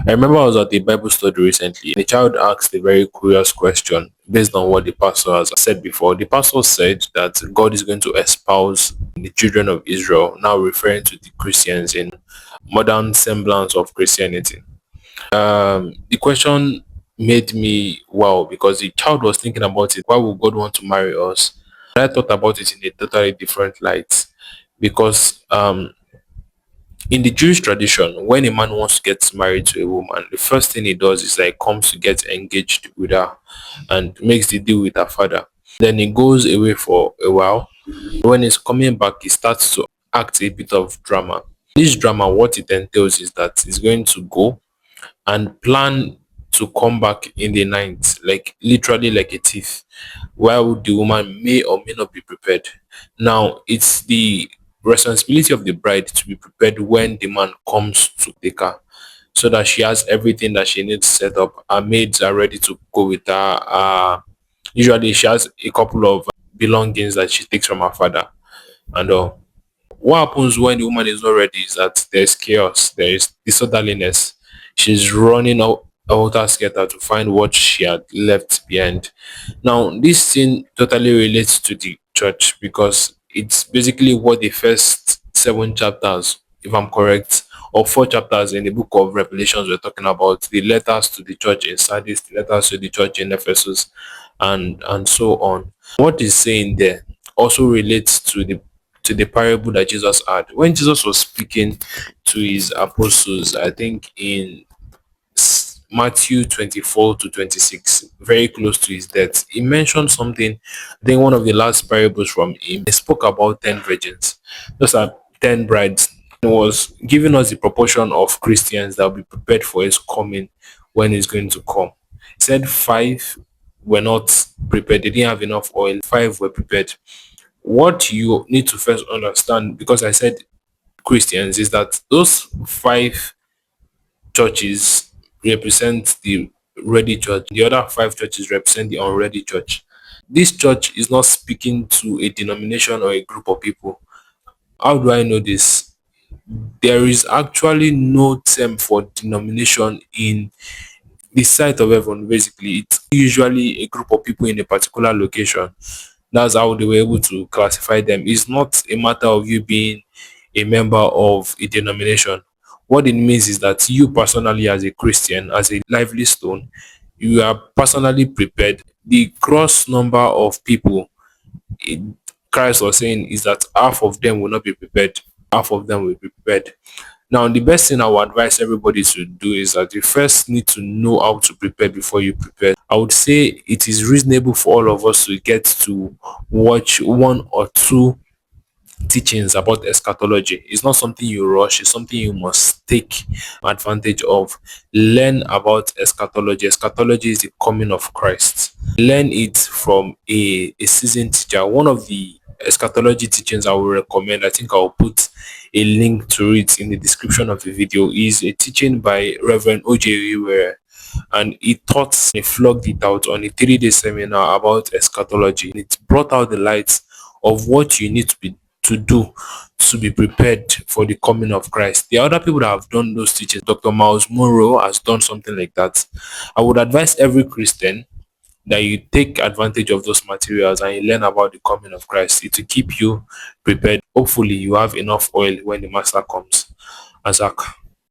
I remember I was at the Bible study recently. The child asked a very curious question based on what the pastor has said before. The pastor said that God is going to espouse the children of Israel, now referring to the Christians in modern semblance of Christianity. The question made me wow because the child was thinking about it. Why would God want to marry us? I thought about it in a totally different light because in the Jewish tradition, when a man wants to get married to a woman, the first thing he does is like comes to get engaged with her and makes the deal with her father. Then he goes away for a while. When he's coming back, he starts to act a bit of drama. This drama, what it entails is that he's going to go and plan to come back in the night, like literally like a thief, while the woman may or may not be prepared. Now, it's the responsibility of the bride to be prepared when the man comes to take her, so that she has everything that she needs set up. Her maids are ready to go with her. Usually, she has a couple of belongings that she takes from her father and all. What happens when the woman is not ready is that there's chaos, there is disorderliness. She's running out helter skelter to find what she had left behind. Now, this thing totally relates to the church because it's basically what the first seven chapters, if I'm correct, or four chapters in the book of Revelations we're talking about, the letters to the church in Sardis, the letters to the church in Ephesus, and so on. What is saying there also relates to the parable that Jesus had when Jesus was speaking to his apostles. I think in Matthew 24 to 26, very close to his death, he mentioned something. I think one of the last parables from him, he spoke about 10 virgins. Those are 10 brides. He was giving us the proportion of Christians that will be prepared for his coming when he's going to come. He said five were not prepared, they didn't have enough oil, five were prepared. What you need to first understand, because I said Christians, is that those five churches represent the ready church. The other five churches represent the unready church. This church is not speaking to a denomination or a group of people. How do I know this? There is actually no term for denomination in the sight of heaven. Basically, it's usually a group of people in a particular location. That's how they were able to classify them. It's not a matter of you being a member of a denomination. What it means is that you personally, as a Christian, as a lively stone, you are personally prepared. The gross number of people Christ was saying is that half of them will not be prepared, half of them will be prepared. Now, the best thing I would advise everybody to do is that you first need to know how to prepare before you prepare. I would say it is reasonable for all of us to get to watch one or two teachings about eschatology. It's not something you rush, it's something you must take advantage of. Learn about eschatology. Eschatology is the coming of Christ. Learn it from a seasoned teacher. One of the eschatology teachings I will recommend, I think I'll put a link to it in the description of the video, is a teaching by Reverend O.J. Ware, and he flogged it out on a 3-day seminar about eschatology. It brought out the light of what you need to do to be prepared for the coming of Christ. There are other people that have done those teachings. Dr. Miles Monroe has done something like that. I would advise every Christian that you take advantage of those materials and you learn about the coming of Christ. It will keep you prepared. Hopefully, you have enough oil when the master comes. Azak.